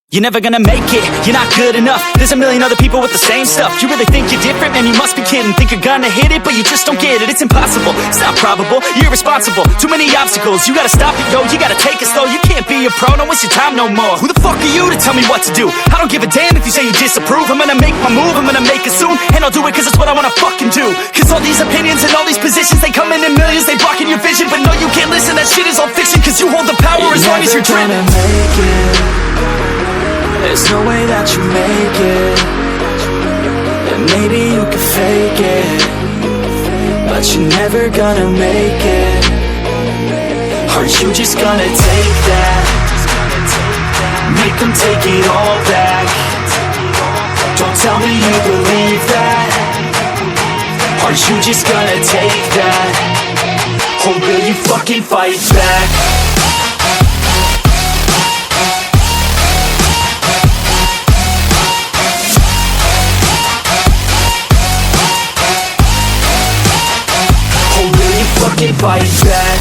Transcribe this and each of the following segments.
You're never gonna make it, you're not good enough. There's a million other people with the same stuff. You really think you're different? Man, you must be kidding. Think you're gonna hit it, but you just don't get it. It's impossible, it's not probable, you're irresponsible. Too many obstacles, you gotta stop it, yo. You gotta take it slow, you can't be a pro. Don't waste your time no more. Who the fuck are you to tell me what to do? I don't give a damn if you say you disapprove. I'm gonna make my move, I'm gonna make it soon. And I'll do it cause it's what I wanna fucking do. Cause all these opinions and all these positions, they come in millions, they blocking your vision. But no, you can't listen, that shit is all fiction. Cause you hold the power as long as you're driven. There's no way that you make it. And maybe you can fake it, but you're never gonna make it. Aren't you just gonna take that? Make them take it all back. Don't tell me you believe that. Aren't you just gonna take that? Or will you fucking fight back? Fucking fight back.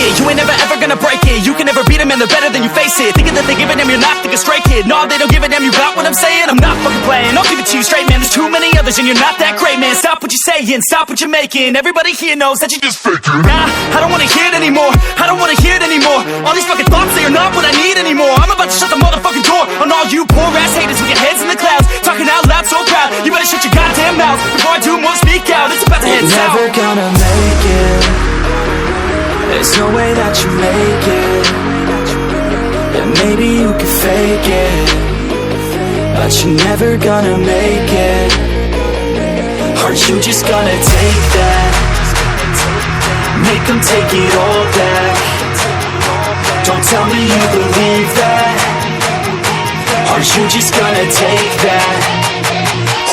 You ain't never ever gonna break it. You can never beat them and they're better than you face it. Thinking that they give a damn, you're not, think a stray kid. No, they don't give a damn, you got what I'm saying? I'm not fucking playing, I'll give it to you straight, man. There's too many others and you're not that great, man. Stop what you're saying, stop what you're making. Everybody here knows that you just faking. Nah, I don't wanna hear it anymore, I don't wanna hear it anymore. All these fucking thoughts, they are not what I need anymore. I'm about to shut the motherfucking door on all you poor ass haters with your heads in the clouds, talking out loud so proud. You better shut your goddamn mouth before I do more speak out. It's about to head south. Never gonna make it. There's no way that you make it. And maybe you can fake it, but you're never gonna make it. Aren't you just gonna take that? Make them take it all back. Don't tell me you believe that. Aren't you just gonna take that?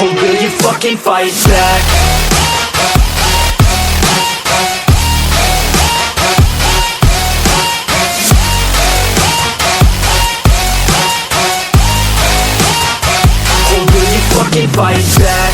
Or will you fucking fight back? Fight back.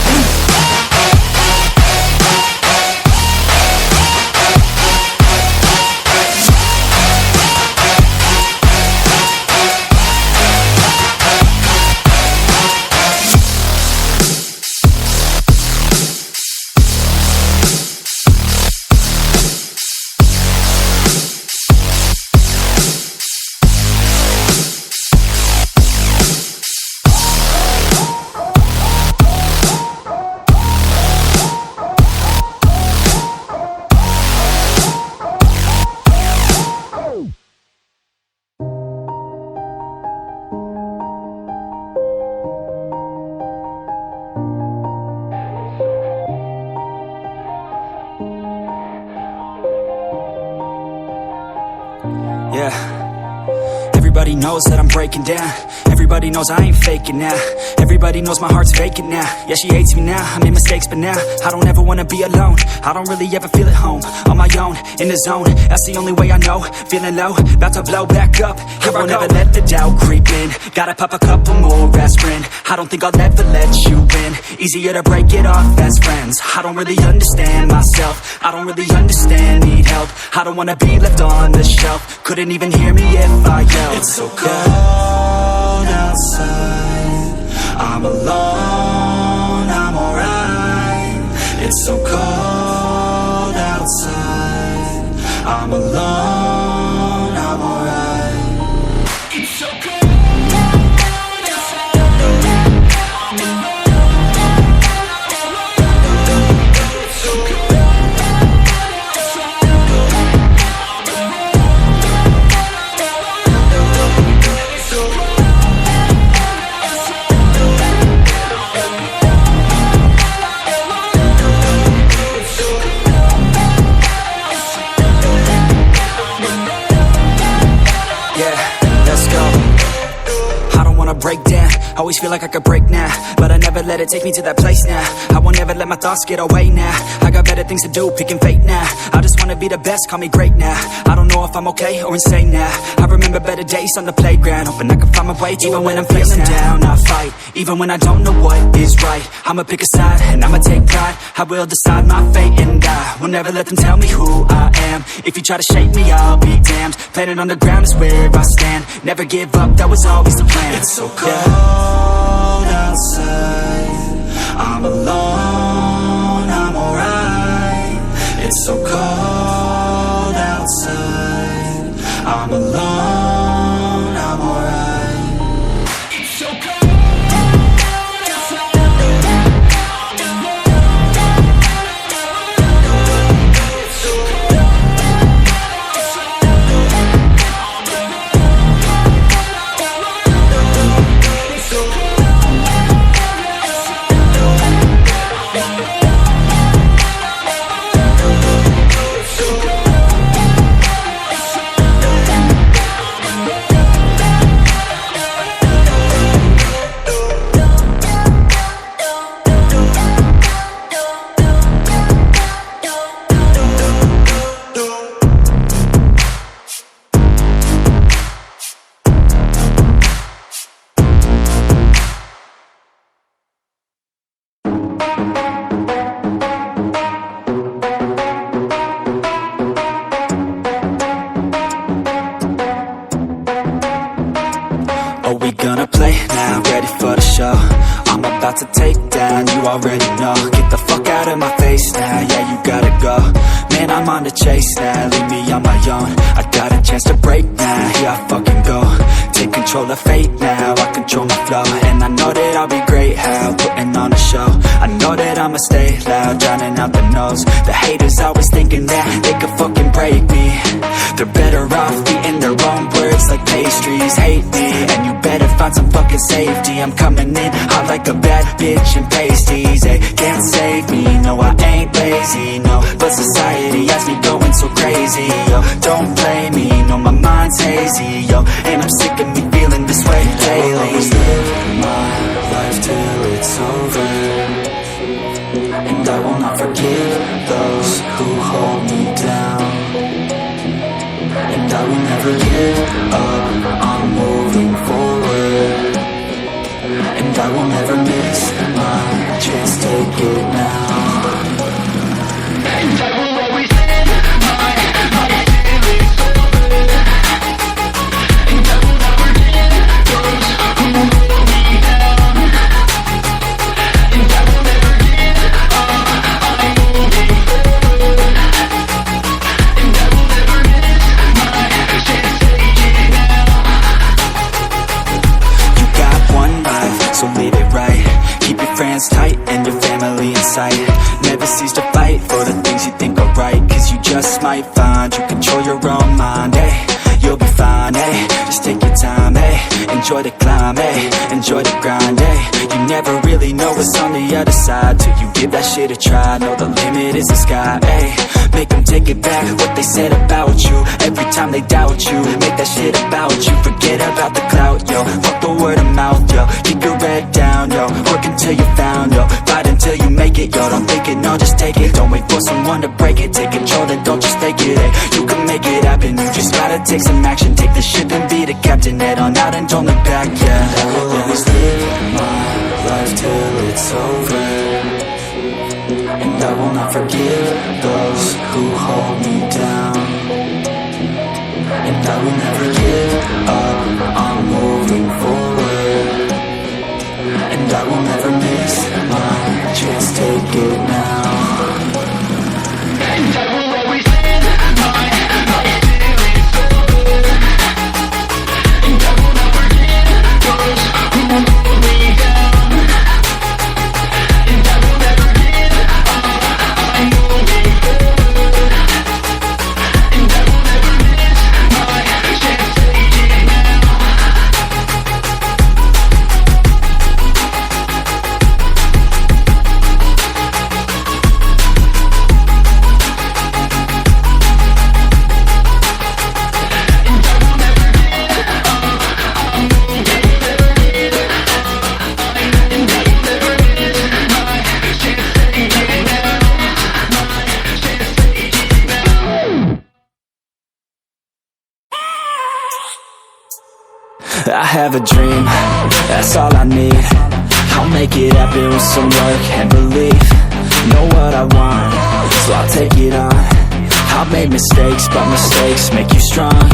Everybody knows that I'm breaking down. Everybody knows I ain't faking now. Everybody knows my heart's vacant now. Yeah, she hates me now, I made mistakes but now I don't ever wanna be alone. I don't really ever feel at home. On my own, in the zone, that's the only way I know. Feeling low, about to blow back up. Here I won't ever let the doubt creep in. Gotta pop a couple more aspirin. I don't think I'll ever let you in. Easier to break it off as friends. I don't really understand myself. I don't really understand, need help. I don't wanna be left on the shelf. Couldn't even hear me if I yelled. It's so cold outside, I'm alone, I'm alright. It's so cold outside, I'm alone, I'm alright. It's so cold. Always feel like I could break now, but I never let it take me to that place now. I won't ever let my thoughts get away now. I got better things to do, picking fate now. I just wanna be the best, call me great now. I don't know if I'm okay or insane now. I remember better days on the playground, hoping I can find my way to even when I'm feeling down. I fight, even when I don't know what is right. I'ma pick a side, and I'ma take pride. I will decide my fate, and I will never let them tell me who I am. If you try to shake me, I'll be damned. Planet on the ground is where I stand. Never give up, that was always the plan. It's so cold outside, I'm alone, I'm alright. It's so cold outside, I'm alone, I'm alright. It's so cold outside, to take down, you already know. Get the fuck out of my face now, yeah, you gotta go. Man, I'm on the chase now, leave me on my own. I got a chance to break now, here I fucking go. Take control of fate now, I control my flow. And I know that I'll be great, how putting on a show. I know that I'ma stay loud, drowning out the noise. The haters always thinking that they could fucking break me. They're better off eating their own words like pastries. Hate me, and you better find some fucking safety. I'm coming in hot like a bad bitch and pasties. They can't save me, no I ain't lazy, no. But society has me going so crazy, yo. Don't blame me, no my mind's hazy, yo. And I'm sick of me feeling this way daily. I'll always live my life till it's over, and I will not forgive those who hold me down. And I will never give up, I'm moving forward. And I will never miss my chance, take it now. And I will always live my life till it's over. And I will not forgive those who hold me down. And I will never give up, I'm moving forward. And I will never miss my chance, take it now. You got one life, so live it right. Keep your friends tight and your family in sight. Never cease to fight for the things you think are right, cause you just might find you control your own mind, eh? You'll be fine, eh? Just take your time, eh? Enjoy the climb, eh? Enjoy the grind, eh? You never really know what's on the other side till you give that shit a try. Know the limit is the sky, eh? Make them take it back, what they said about you. Every time they doubt you, make that shit about you. Forget about the clout, yo. Fuck the word of mouth, yo. Keep your head down, yo. Work until you're found, yo. Fight until you make it, yo. Don't think it, no, just take it. Don't wait for someone to break it. Take control, then don't just take it, eh? You can make it happen, you just gotta take some action. Take the ship and be the captain. Head on out and don't look back, yeah. I will always live my life till it's over, and I will not forgive those who hold me down. And I will never give up, I'm moving forward. And I will never miss my chance, take it now. And I will always live my life till it's over. And I will not forgive those who hold me down. And I will never give up, I'm moving forward. And I will never miss my chance, take it now. I have a dream, that's all I need. I'll make it happen with some work and belief. Know what I want, so I'll take it on. I've made mistakes, but mistakes make you strong.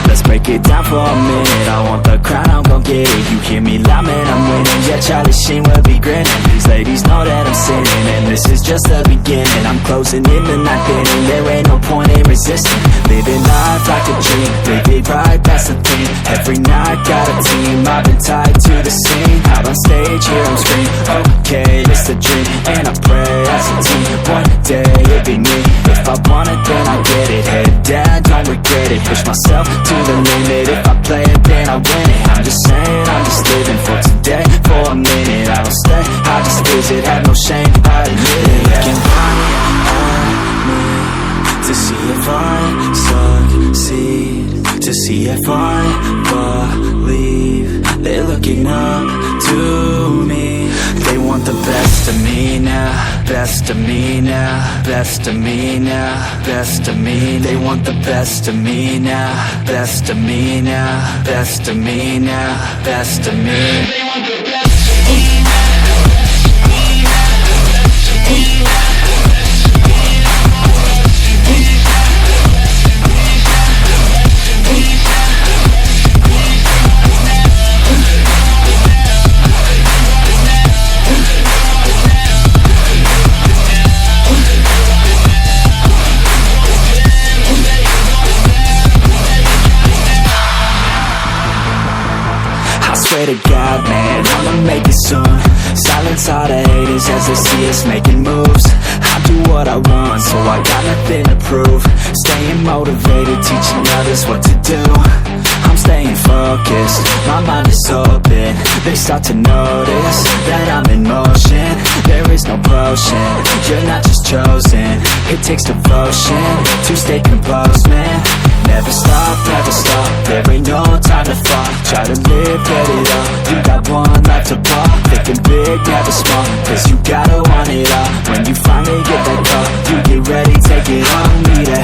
Let's break it down for a minute. I want the crown, I'm gon' get it. You hear me loud, man, I'm winning. Yeah, Charlie Sheen will be grinning. These ladies know that I'm sinning, and this is just the beginning. I'm closing in the night inning. There ain't no point in resisting. Living life like a dream, live it right, that's the thing. Every night got a team, I've been tied to the scene. Out on stage, here I'm screaming, okay, it's a dream. And I pray as a team, one day it'll be me. If I want it, then I get it. Head down, don't regret it. Push myself to the limit. If I play it, then I win it. I'm just saying, I'm just living for today. For a minute, I don't stay, I just visit. Have no shame, I admit it. Looking right at me to see if I succeed, to see if I believe. They're looking up to me. They want the best of me now, best of me now, best of me now, best of me. They want the best of me now, best of me now, best of me now, best of me. They want the best of me now. Swear to God, man, I'ma make it soon. Silence all the haters as they see us making moves. I do what I want, so I got nothing to prove. Staying motivated, teaching others what to do. I'm staying focused, my mind is open. They start to notice that I'm in motion. There is no potion, you're not just chosen. It takes devotion to stay composed, man. Never stop, there ain't no time to fall. Try to live, get it up, you got one life to pop. Thinking big, never small, cause you gotta want it all. When you finally get that call, you get ready, take it on. Need a